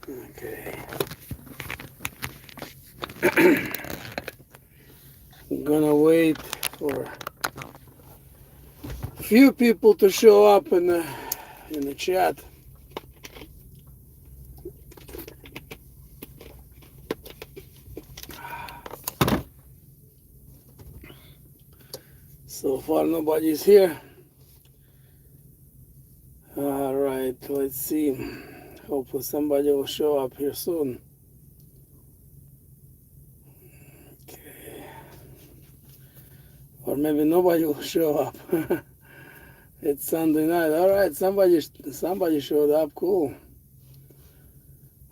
Okay. I'm gonna wait for a few people to show up in the chat. So far nobody's here. Alright, let's see. Hopefully somebody will show up here soon. Okay. Or maybe nobody will show up. It's Sunday night. Alright, somebody showed up. Cool.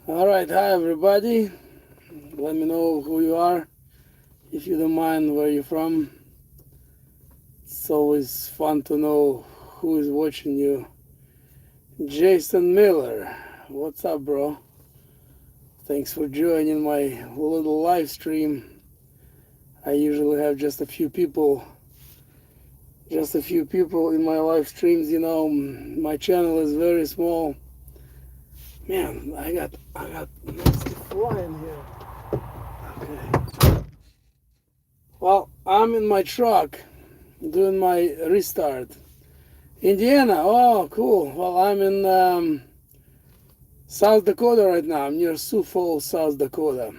Alright, hi everybody. Let me know who you are. If you don't mind where you're from. It's always fun to know who is watching you. Jason Miller. What's up, bro? Thanks for joining my little live stream. I usually have just a few people in my live streams. You know, my channel is very small. Man, I got nasty fly in here. Okay. Well, I'm in my truck doing my restart. Indiana, oh cool. Well, I'm in South Dakota right now. I'm near Sioux Falls, South Dakota.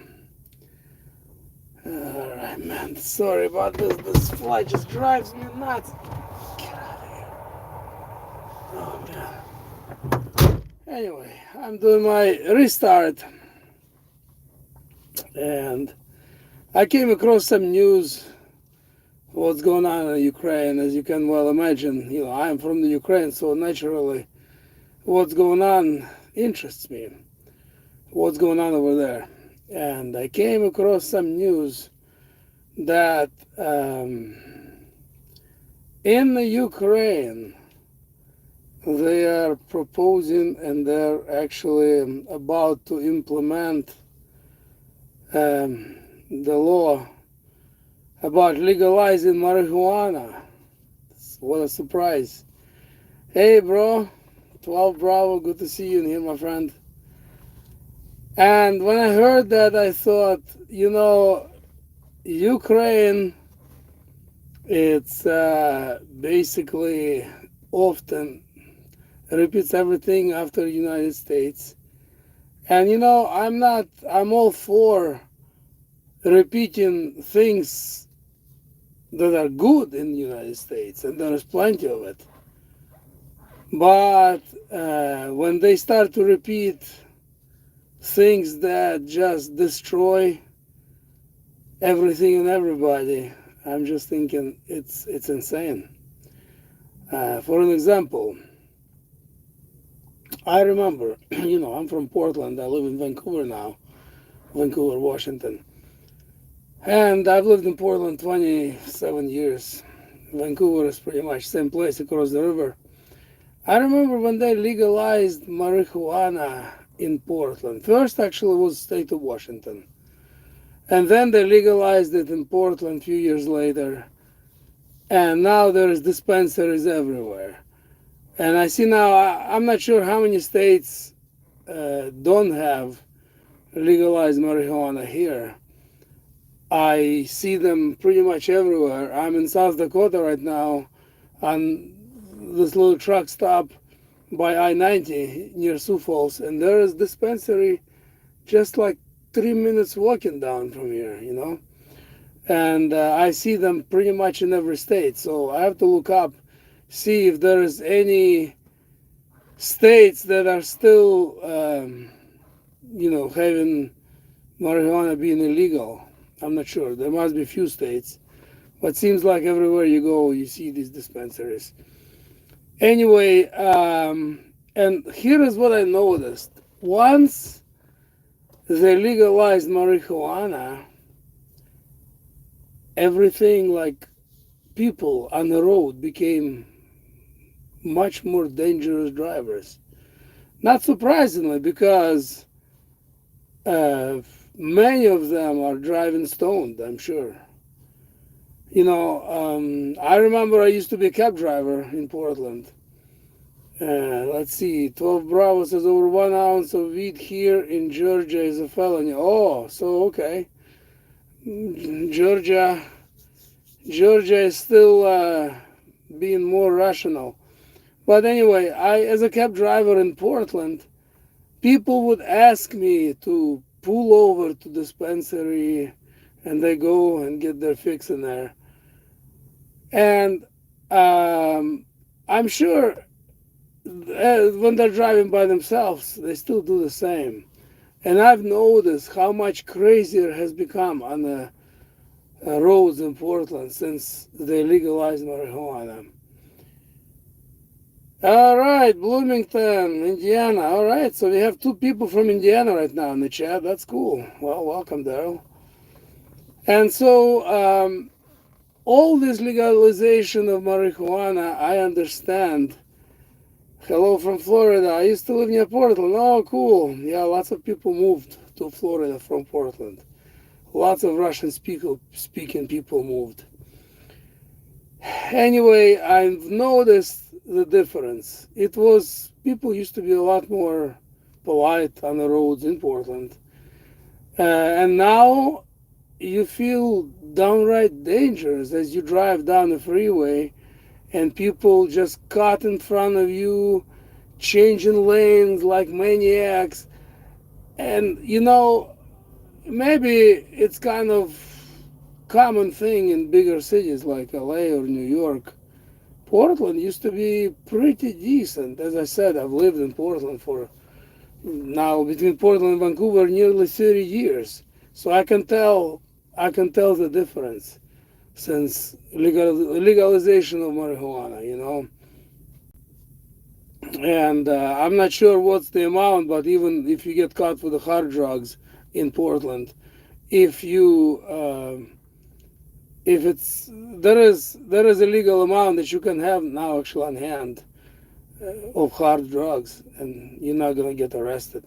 Alright, man, sorry about this. This fly just drives me nuts. Get out of here. Oh, man. Anyway, I'm doing my restart. And I came across some news what's going on in Ukraine. As you can well imagine, you know, I'm from the Ukraine, so naturally what's going on interests me. What's going on over there? And I came across some news that in the Ukraine they are proposing and they're actually about to implement the law about legalizing marijuana. What a surprise. Hey bro, 12 Bravo, good to see you in here, my friend. And when I heard that, I thought, you know, Ukraine, it's basically often repeats everything after United States. And you know, I'm all for repeating things that are good in the United States, and there's plenty of it. But when they start to repeat things that just destroy everything and everybody, I'm just thinking it's insane. For an example, I remember, you know, I'm from Portland. I live in Vancouver now, Vancouver, Washington. And I've lived in Portland 27 years. Vancouver is pretty much the same place across the river. I remember when they legalized marijuana in Portland. First, actually, was the state of Washington. And then they legalized it in Portland a few years later. And now there's dispensaries everywhere. And I see now, I'm not sure how many states don't have legalized marijuana here. I see them pretty much everywhere. I'm in South Dakota right now on this little truck stop by I-90 near Sioux Falls, and there is dispensary just like 3 minutes walking down from here, you know. And I see them pretty much in every state. So I have to look up, see if there is any states that are still, you know, having marijuana being illegal. I'm not sure. There must be a few states. But it seems like everywhere you go, you see these dispensaries. Anyway, and here is what I noticed. Once they legalized marijuana, everything like people on the road became much more dangerous drivers. Not surprisingly, because many of them are driving stoned, I'm sure. You know, I remember I used to be a cab driver in Portland. Let's see. 12 Bravo says over 1 ounce of weed here in Georgia is a felony. Oh, so okay. Georgia, Georgia is still being more rational. But anyway, as a cab driver in Portland, people would ask me to pull over to dispensary, and they go and get their fix in there. And I'm sure when they're driving by themselves, they still do the same. And I've noticed how much crazier has become on the roads in Portland since they legalized marijuana. All right, Bloomington, Indiana. All right, so we have 2 people from Indiana right now in the chat. That's cool. Well, welcome, Daryl. And so all this legalization of marijuana, I understand. Hello from Florida. I used to live near Portland. Oh, cool. Yeah, lots of people moved to Florida from Portland. Lots of Russian speaking people moved. Anyway, I've noticed the difference. People used to be a lot more polite on the roads in Portland. And now you feel downright dangerous as you drive down the freeway and people just cut in front of you, changing lanes like maniacs. And maybe it's kind of common thing in bigger cities like LA or New York. Portland used to be pretty decent. As I said, I've lived in Portland for now between Portland and Vancouver nearly 30 years. So I can tell the difference since legalization of marijuana, And I'm not sure what's the amount, but even if you get caught with the hard drugs in Portland, if there is a legal amount that you can have now actually on hand of hard drugs, and you're not gonna get arrested.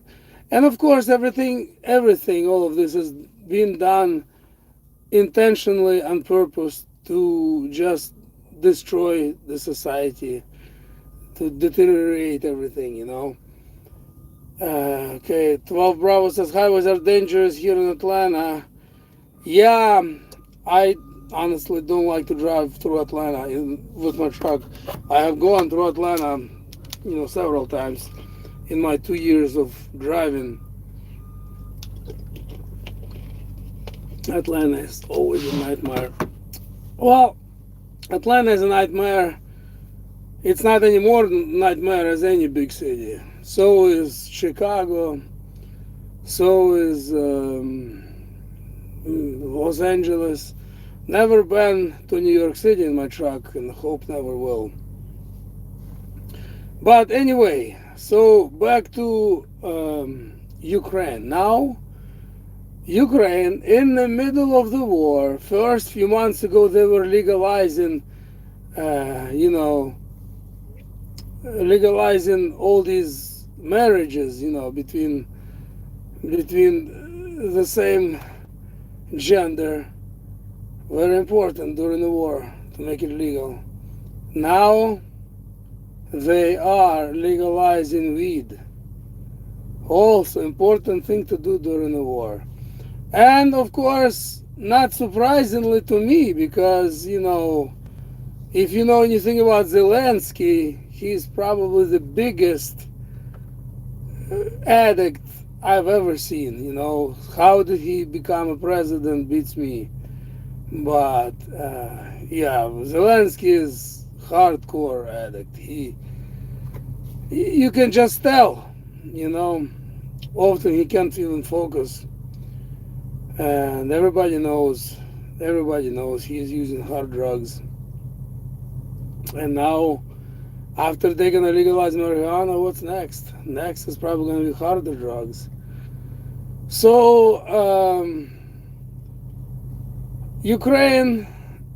And of course, everything, all of this is being done intentionally on purpose to just destroy the society, to deteriorate everything. Okay, 12 Bravo says highways are dangerous here in Atlanta. Yeah, I honestly don't like to drive through Atlanta with my truck. I have gone through Atlanta, several times in my 2 years of driving. Atlanta is always a nightmare. Well, Atlanta is a nightmare. It's not any more nightmare as any big city. So is Chicago. So is Los Angeles. Never been to New York City in my truck, and hope never will. But anyway, so back to Ukraine. Now, Ukraine, in the middle of the war, first few months ago, they were legalizing, legalizing all these marriages, between the same gender. Very important during the war to make it legal. Now they are legalizing weed. Also important thing to do during the war. And of course, not surprisingly to me, because if you know anything about Zelensky, he's probably the biggest addict I've ever seen. How did he become a president beats me. But yeah, Zelensky is hardcore addict. You can just tell, often he can't even focus. And everybody knows he's using hard drugs. And now, after they're gonna legalize marijuana, what's next? Next is probably gonna be harder drugs. So Ukraine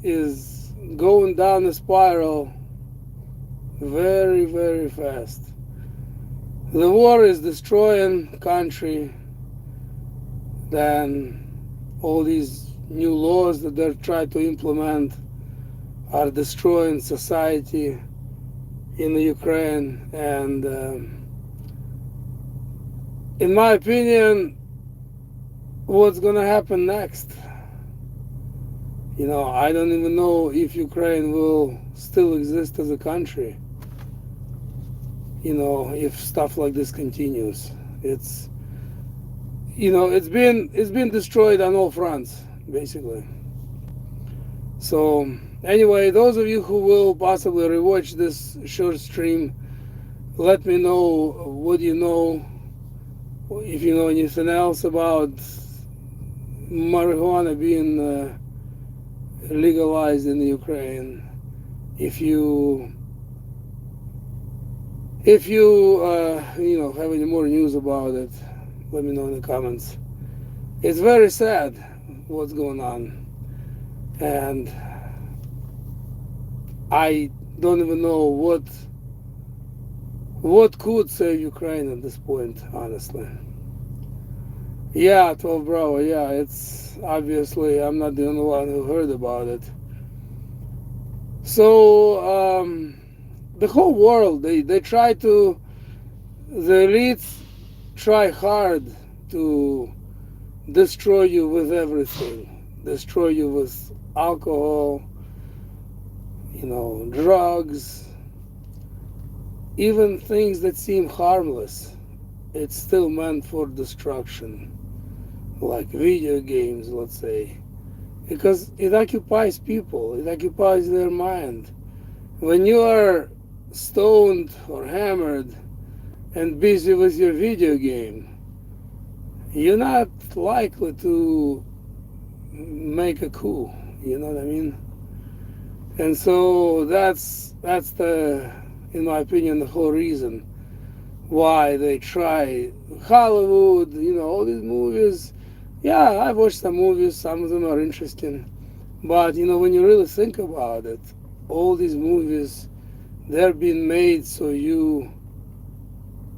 is going down a spiral very, very fast. The war is destroying country. Then all these new laws that they're trying to implement are destroying society. in the Ukraine, and in my opinion, what's gonna happen next? I don't even know if Ukraine will still exist as a country. If stuff like this continues, it's been destroyed on all fronts, basically. So anyway, those of you who will possibly rewatch this short stream, let me know what you know, if you know anything else about marijuana being legalized in the Ukraine. If you have any more news about it, let me know in the comments. It's very sad what's going on, and I don't even know what could save Ukraine at this point, honestly. Yeah, 12 Bravo, yeah, it's obviously I'm not the only one who heard about it. So the whole world, they try to, the elites try hard to destroy you with everything, destroy you with alcohol, drugs, even things that seem harmless. It's still meant for destruction, like video games, let's say, because it occupies people, it occupies their mind. When you are stoned or hammered and busy with your video game, you're not likely to make a coup, you know what I mean? And so that's the, in my opinion, the whole reason why they try Hollywood, all these movies. Yeah, I've watched some movies, some of them are interesting, but when you really think about it, all these movies, they're being made so you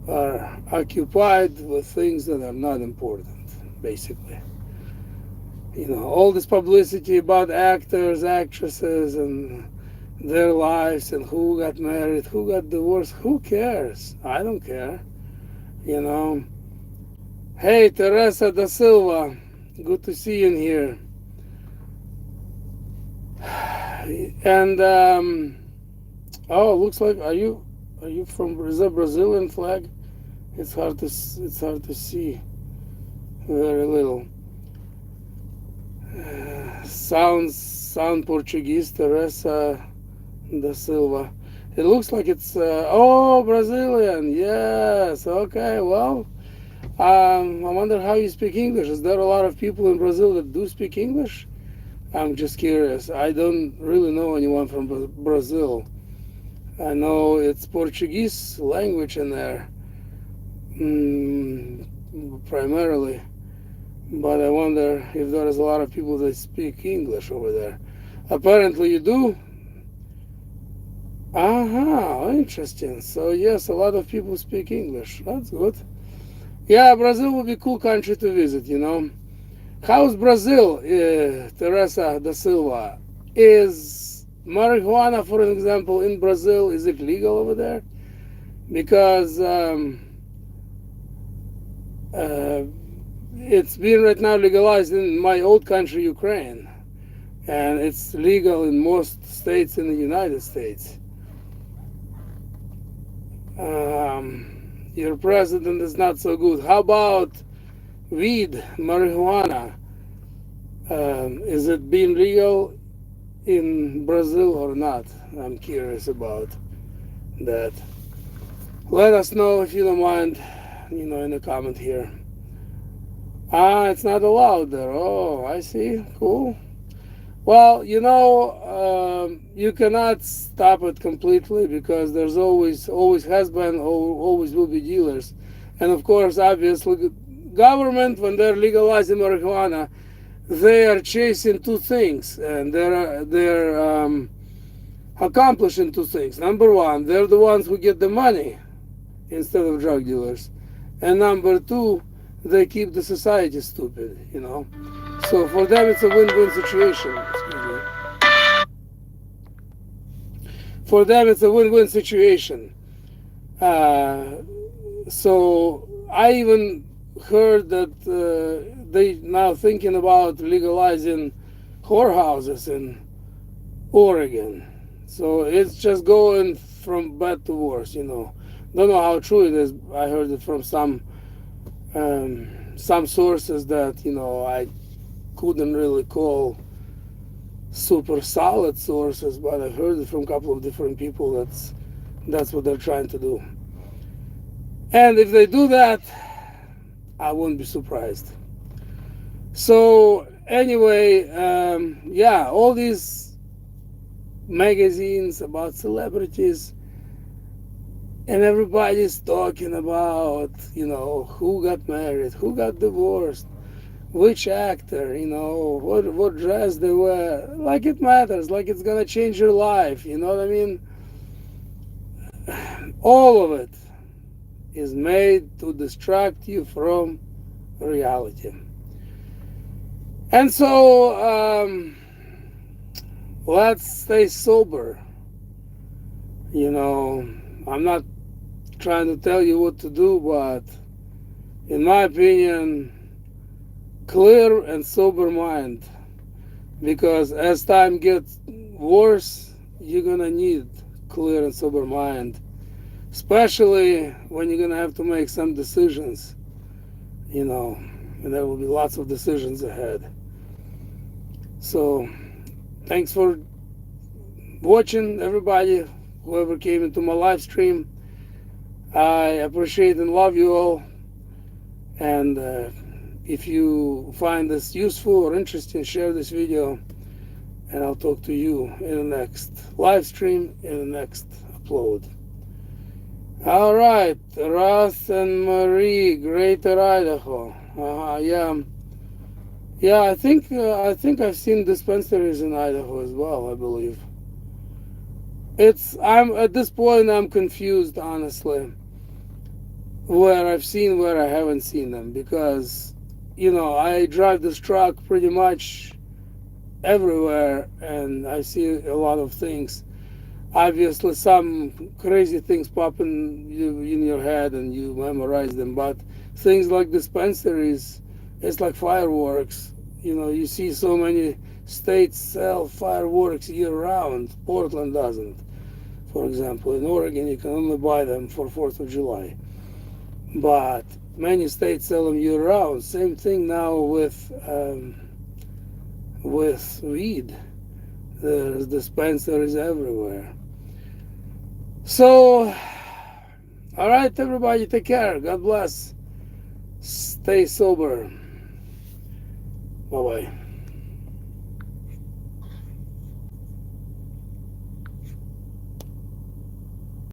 are occupied with things that are not important, basically. All this publicity about actors, actresses, and their lives, and who got married, who got divorced, who cares? I don't care. Hey, Teresa da Silva, good to see you in here. And looks like, are you from Brazil? Brazilian flag? It's hard to see very little. Sound Portuguese, Teresa da Silva. It looks like it's Brazilian. Yes. Okay. Well, I wonder how you speak English. Is there a lot of people in Brazil that do speak English? I'm just curious. I don't really know anyone from Brazil. I know it's Portuguese language in there, primarily. But I wonder if there is a lot of people that speak English over there. Apparently you do. Interesting. So yes, a lot of people speak English. That's good. Yeah, Brazil would be a cool country to visit, How's Brazil, Teresa da Silva? Is marijuana, for example, in Brazil, is it legal over there? Because it's being right now legalized in my old country, Ukraine. And it's legal in most states in the United States. Your president is not so good. How about weed, marijuana? Is it being legal in Brazil or not? I'm curious about that. Let us know if you don't mind, in the comment here. It's not allowed there. Oh, I see. Cool. Well, you cannot stop it completely, because there's always has been, always will be dealers. And of course, obviously, government, when they're legalizing marijuana, they are chasing two things, and they're accomplishing two things. Number one, they're the ones who get the money instead of drug dealers. And number two, they keep the society stupid, So for them, it's a win-win situation. Excuse me. for them it's a win-win situation. Uh, so I even heard that they now thinking about legalizing whorehouses in Oregon. So it's just going from bad to worse, you know. Don't know how true it is. I heard it from some sources that, you know, I couldn't really call super solid sources, but I've heard it from a couple of different people. That's what they're trying to do. And if they do that, I wouldn't be surprised. So anyway, yeah, all these magazines about celebrities, and everybody's talking about, you know, who got married, who got divorced, which actor, you know, what dress they wear, like it matters, like it's gonna change your life, you know what I mean? All of it is made to distract you from reality. And so let's stay sober. You know, I'm not trying to tell you what to do, but in my opinion, clear and sober mind. Because as time gets worse, you're gonna need clear and sober mind, especially when you're gonna have to make some decisions, you know, and there will be lots of decisions ahead. So thanks for watching, everybody, whoever came into my live stream. I appreciate and love you all. And if you find this useful or interesting, share this video, and I'll talk to you in the next live stream, in the next upload. All right, Russ and Marie, Greater Idaho. Yeah. I think I've seen dispensaries in Idaho as well. I believe. I'm at this point I'm confused, honestly, where I've seen, where I haven't seen them, because, you know, I drive this truck pretty much everywhere and I see a lot of things. Obviously some crazy things pop in your head and you memorize them, but things like dispensaries, it's like fireworks. You know, you see so many states sell fireworks year round. Portland doesn't. For example, in Oregon you can only buy them for 4th of July, but many states sell them year round. Same thing now with weed. There's dispensaries everywhere. So, all right, everybody, take care. God bless. Stay sober. Bye-bye.